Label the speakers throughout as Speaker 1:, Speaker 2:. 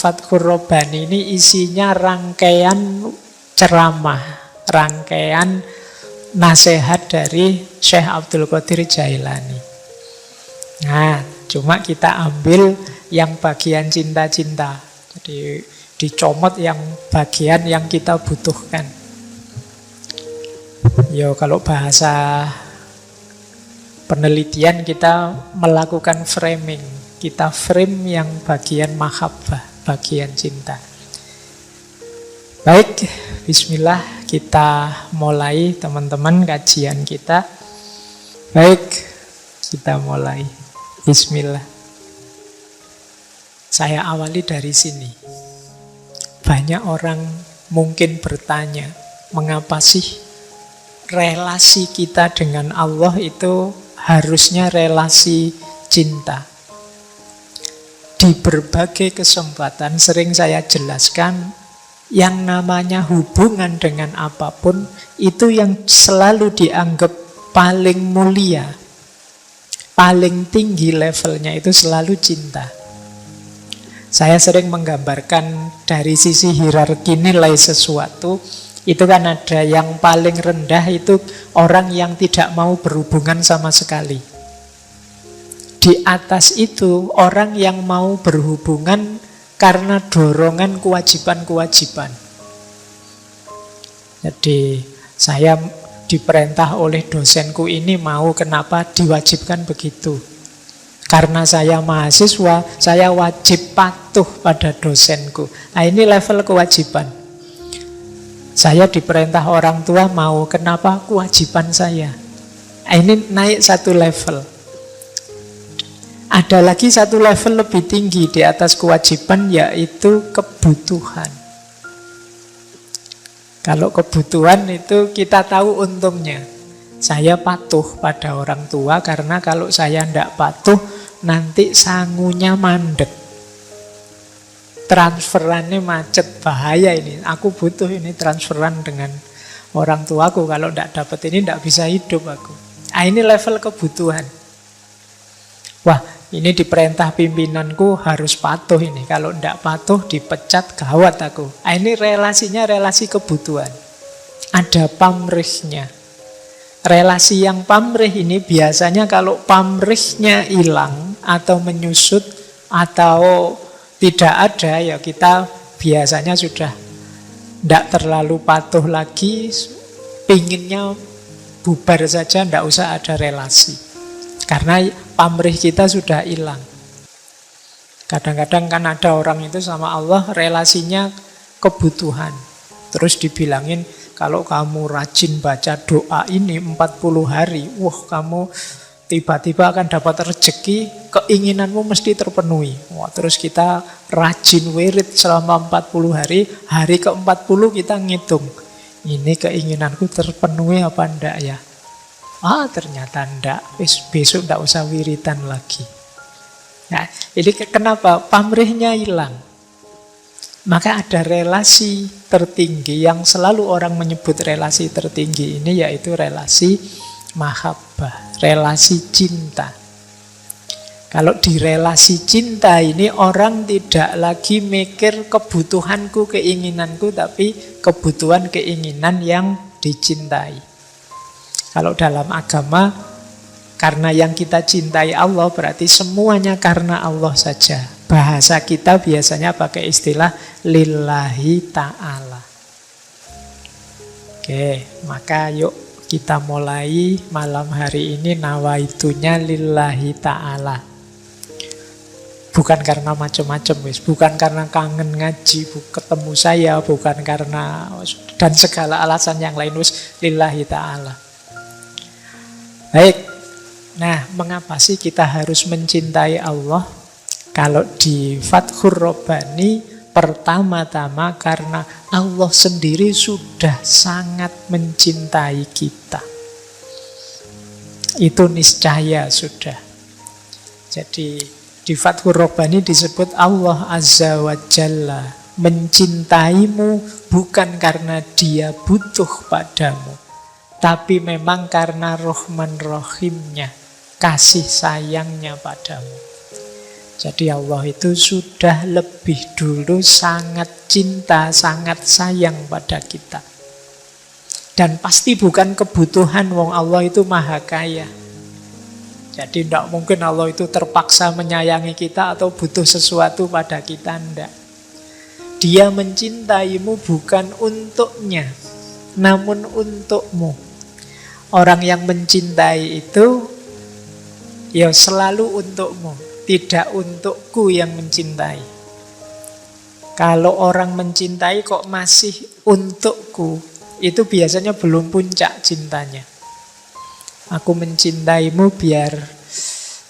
Speaker 1: Fathur Rabbani ini isinya rangkaian ceramah, rangkaian nasihat dari Syekh Abdul Qadir Jailani. Nah, cuma kita ambil yang bagian cinta-cinta. Jadi dicomot yang bagian yang kita butuhkan. Yo, kalau bahasa penelitian kita melakukan framing. Kita frame yang bagian mahabbah, bagian cinta. Baik, bismillah kita mulai teman-teman kajian kita. Baik, kita mulai. Bismillah. Saya awali dari sini. Banyak orang mungkin bertanya, mengapa sih relasi kita dengan Allah itu harusnya relasi cinta? Di berbagai kesempatan sering saya jelaskan, yang namanya hubungan dengan apapun itu yang selalu dianggap paling mulia, paling tinggi levelnya itu selalu cinta. Saya sering menggambarkan dari sisi hierarki nilai sesuatu, itu kan ada yang paling rendah itu orang yang tidak mau berhubungan sama sekali. Di atas itu orang yang mau berhubungan karena dorongan kewajiban-kewajiban. Jadi saya diperintah oleh dosenku ini mau, kenapa diwajibkan begitu? Karena saya mahasiswa, saya wajib patuh pada dosenku. Nah, ini level kewajiban. Saya diperintah orang tua mau, kenapa? Kewajiban saya. Nah, ini naik satu level. Ada lagi satu level lebih tinggi di atas kewajiban, yaitu kebutuhan. Kalau kebutuhan itu kita tahu untungnya. Saya patuh pada orang tua karena kalau saya tidak patuh, nanti sangunya mandek. Transferannya macet, bahaya ini. Aku butuh ini transferan dengan orang tuaku. Kalau tidak dapat ini tidak bisa hidup aku. Nah, ini level kebutuhan. Wah, ini diperintah pimpinanku harus patuh ini. Kalau tidak patuh dipecat, gawat aku. Nah, ini relasinya relasi kebutuhan. Ada pamrihnya. Relasi yang pamrih ini biasanya kalau pamrihnya hilang atau menyusut atau tidak ada, ya kita biasanya sudah tidak terlalu patuh lagi, pinginnya bubar saja, tidak usah ada relasi. Karena pamrih kita sudah hilang. Kadang-kadang kan ada orang itu sama Allah relasinya kebutuhan. Terus dibilangin, kalau kamu rajin baca doa ini 40 hari, wah kamu tiba-tiba akan dapat rezeki, keinginanmu mesti terpenuhi. Wah, terus kita rajin wirid selama 40 hari, hari ke-40 kita ngitung. Ini keinginanku terpenuhi apa enggak ya? Ah, ternyata enggak. Besok enggak usah wiridan lagi. Nah, ini kenapa? Pamrihnya hilang. Maka ada relasi tertinggi yang selalu orang menyebut relasi tertinggi ini, yaitu relasi mahabbah, relasi cinta. Kalau di relasi cinta ini orang tidak lagi mikir kebutuhanku, keinginanku, tapi kebutuhan, keinginan yang dicintai. Kalau dalam agama, karena yang kita cintai Allah, berarti semuanya karena Allah saja. Bahasa kita biasanya pakai istilah lillahi ta'ala. Oke, maka yuk kita mulai malam hari ini nawaitunya lillahi ta'ala. Bukan karena macam-macam, bukan karena kangen ngaji, ketemu saya, bukan karena dan segala alasan yang lain, lillahi ta'ala. Baik, nah mengapa sih kita harus mencintai Allah? Kalau di Fathur Rabbani, pertama-tama karena Allah sendiri sudah sangat mencintai kita. Itu niscaya sudah. Jadi di Fathur Rabbani disebut Allah Azza wa Jalla mencintaimu bukan karena dia butuh padamu, tapi memang karena Rahman Rahimnya, kasih sayangnya padamu. Jadi Allah itu sudah lebih dulu sangat cinta, sangat sayang pada kita. Dan pasti bukan kebutuhan, wong Allah itu maha kaya. Jadi tidak mungkin Allah itu terpaksa menyayangi kita atau butuh sesuatu pada kita, tidak. Dia mencintaimu bukan untuknya, namun untukmu. Orang yang mencintai itu ya selalu untukmu, tidak untukku yang mencintai. Kalau orang mencintai kok masih untukku, itu biasanya belum puncak cintanya. Aku mencintaimu biar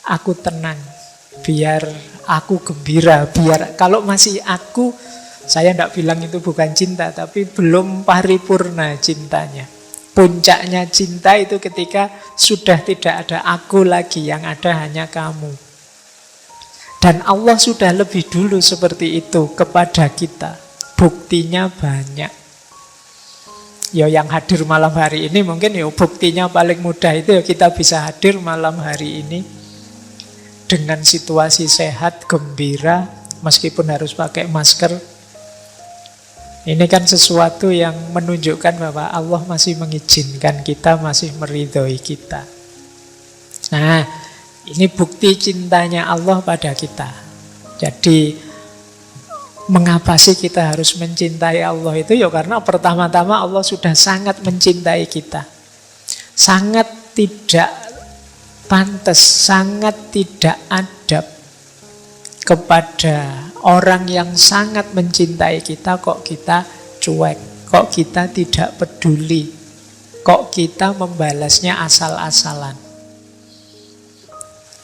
Speaker 1: aku tenang, biar aku gembira, biar kalau masih aku, saya tidak bilang itu bukan cinta, tapi belum paripurna cintanya. Puncaknya cinta itu ketika sudah tidak ada aku lagi, yang ada hanya kamu. Dan Allah sudah lebih dulu seperti itu kepada kita. Buktinya banyak. Ya yang hadir malam hari ini mungkin ya buktinya paling mudah itu ya kita bisa hadir malam hari ini dengan situasi sehat, gembira, meskipun harus pakai masker. Ini kan sesuatu yang menunjukkan bahwa Allah masih mengizinkan kita, masih meridhoi kita. Nah, ini bukti cintanya Allah pada kita. Jadi, mengapa sih kita harus mencintai Allah itu? Ya karena pertama-tama Allah sudah sangat mencintai kita. Sangat tidak pantas, sangat tidak adab kepada orang yang sangat mencintai kita kok kita cuek, kok kita tidak peduli, kok kita membalasnya asal-asalan.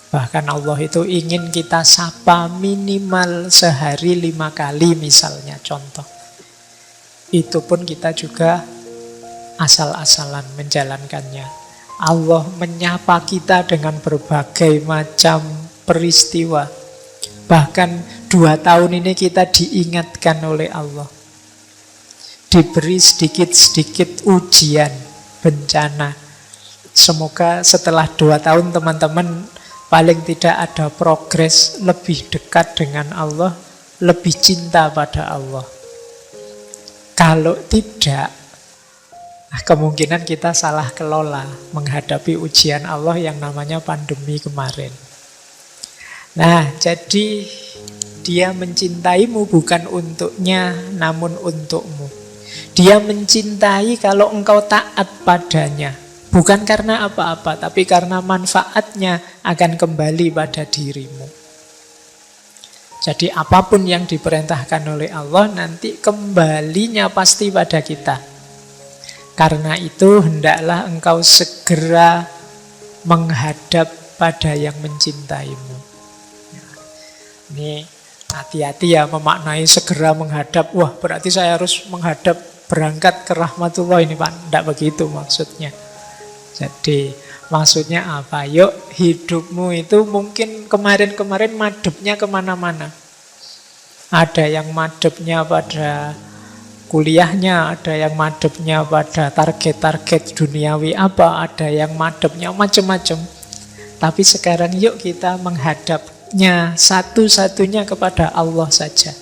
Speaker 1: Bahkan Allah itu ingin kita sapa minimal sehari 5 kali misalnya, contoh. Itu pun kita juga asal-asalan menjalankannya. Allah menyapa kita dengan berbagai macam peristiwa. Bahkan 2 tahun ini kita diingatkan oleh Allah. Diberi sedikit-sedikit ujian, bencana. Semoga setelah 2 tahun teman-teman paling tidak ada progres lebih dekat dengan Allah, lebih cinta pada Allah. Kalau tidak, kemungkinan kita salah kelola menghadapi ujian Allah yang namanya pandemi kemarin. Nah, jadi dia mencintaimu bukan untuknya, namun untukmu. Dia mencintai kalau engkau taat padanya. Bukan karena apa-apa, tapi karena manfaatnya akan kembali pada dirimu. Jadi apapun yang diperintahkan oleh Allah nanti kembalinya pasti pada kita. Karena itu hendaklah engkau segera menghadap pada yang mencintaimu. Ini hati-hati ya memaknai segera menghadap. Wah, berarti saya harus menghadap berangkat ke rahmatullah ini Pak. Tidak begitu maksudnya. Jadi maksudnya apa? Yuk hidupmu itu mungkin kemarin-kemarin madepnya kemana-mana. Ada yang madepnya pada kuliahnya, ada yang madepnya pada target-target duniawi apa, ada yang madepnya macam-macam. Tapi sekarang yuk kita menghadapnya satu-satunya kepada Allah saja.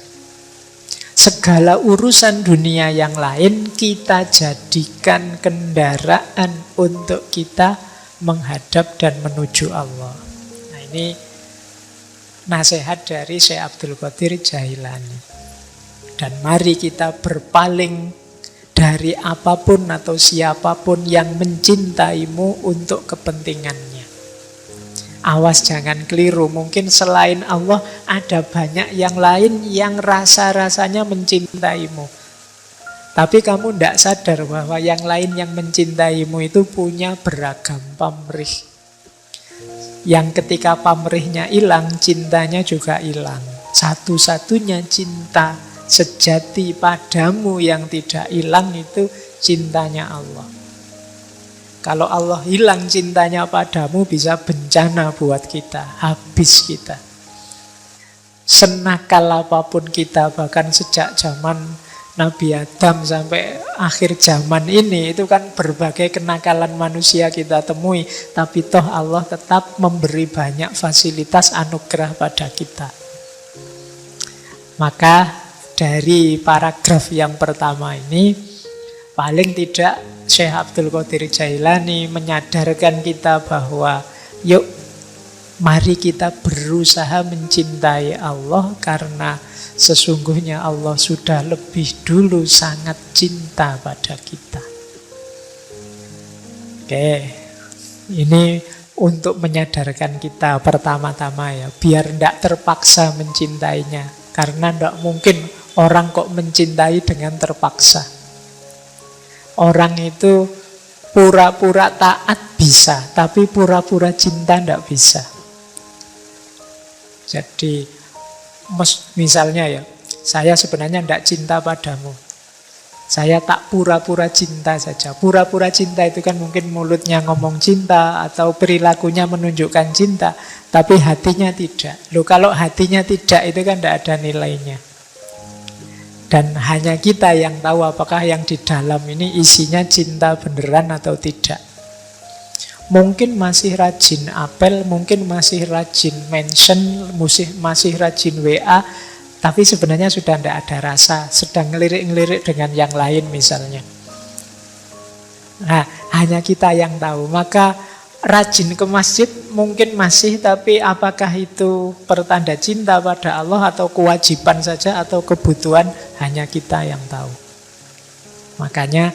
Speaker 1: Segala urusan dunia yang lain kita jadikan kendaraan untuk kita menghadap dan menuju Allah. Nah ini nasihat dari Syekh Abdul Qadir Jailani. Dan mari kita berpaling dari apapun atau siapapun yang mencintaimu untuk kepentingannya. Awas jangan keliru, mungkin selain Allah ada banyak yang lain yang rasa-rasanya mencintaimu. Tapi kamu tidak sadar bahwa yang lain yang mencintaimu itu punya beragam pamrih. Yang ketika pamrihnya hilang, cintanya juga hilang. Satu-satunya cinta sejati padamu yang tidak hilang itu cintanya Allah. Kalau Allah hilang cintanya padamu bisa bencana buat kita, habis kita. Senakal apapun kita, bahkan sejak zaman Nabi Adam sampai akhir zaman ini itu kan berbagai kenakalan manusia kita temui, tapi toh Allah tetap memberi banyak fasilitas anugerah pada kita. Maka dari paragraf yang pertama ini, paling tidak Syekh Abdul Qadir Jailani menyadarkan kita bahwa yuk mari kita berusaha mencintai Allah, karena sesungguhnya Allah sudah lebih dulu sangat cinta pada kita. Oke, ini untuk menyadarkan kita pertama-tama ya, biar tidak terpaksa mencintainya. Karena tidak mungkin orang kok mencintai dengan terpaksa. Orang itu pura-pura taat bisa, tapi pura-pura cinta tidak bisa. Jadi misalnya ya, saya sebenarnya tidak cinta padamu. Saya tak pura-pura cinta saja. Pura-pura cinta itu kan mungkin mulutnya ngomong cinta atau perilakunya menunjukkan cinta, tapi hatinya tidak. Loh, kalau hatinya tidak itu kan tidak ada nilainya. Dan hanya kita yang tahu apakah yang di dalam ini isinya cinta beneran atau tidak. Mungkin masih rajin apel, mungkin masih rajin mention, masih rajin WA, tapi sebenarnya sudah tidak ada rasa, sedang ngelirik-ngelirik dengan yang lain misalnya. Nah, hanya kita yang tahu. Maka rajin ke masjid mungkin masih, tapi apakah itu pertanda cinta pada Allah atau kewajiban saja atau kebutuhan, hanya kita yang tahu. Makanya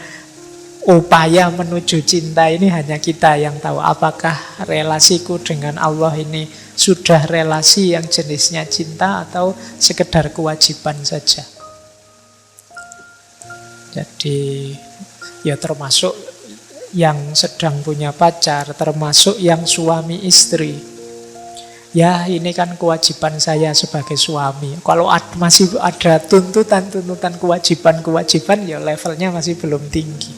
Speaker 1: upaya menuju cinta ini hanya kita yang tahu. Apakah relasiku dengan Allah ini sudah relasi yang jenisnya cinta atau sekedar kewajiban saja. Jadi ya termasuk yang sedang punya pacar, termasuk yang suami istri. Ya ini kan kewajiban saya sebagai suami. Kalau masih ada tuntutan-tuntutan kewajiban-kewajiban, ya levelnya masih belum tinggi.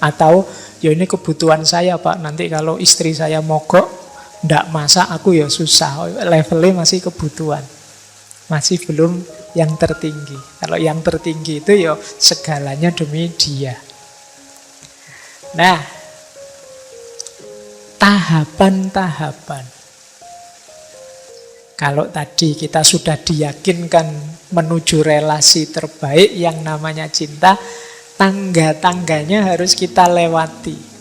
Speaker 1: Atau ya ini kebutuhan saya Pak, nanti kalau istri saya mogok ndak masak aku ya susah. Levelnya masih kebutuhan, masih belum yang tertinggi. Kalau yang tertinggi itu ya segalanya demi dia. Nah, tahapan-tahapan. Kalau tadi kita sudah diyakinkan menuju relasi terbaik yang namanya cinta, tangga-tangganya harus kita lewati.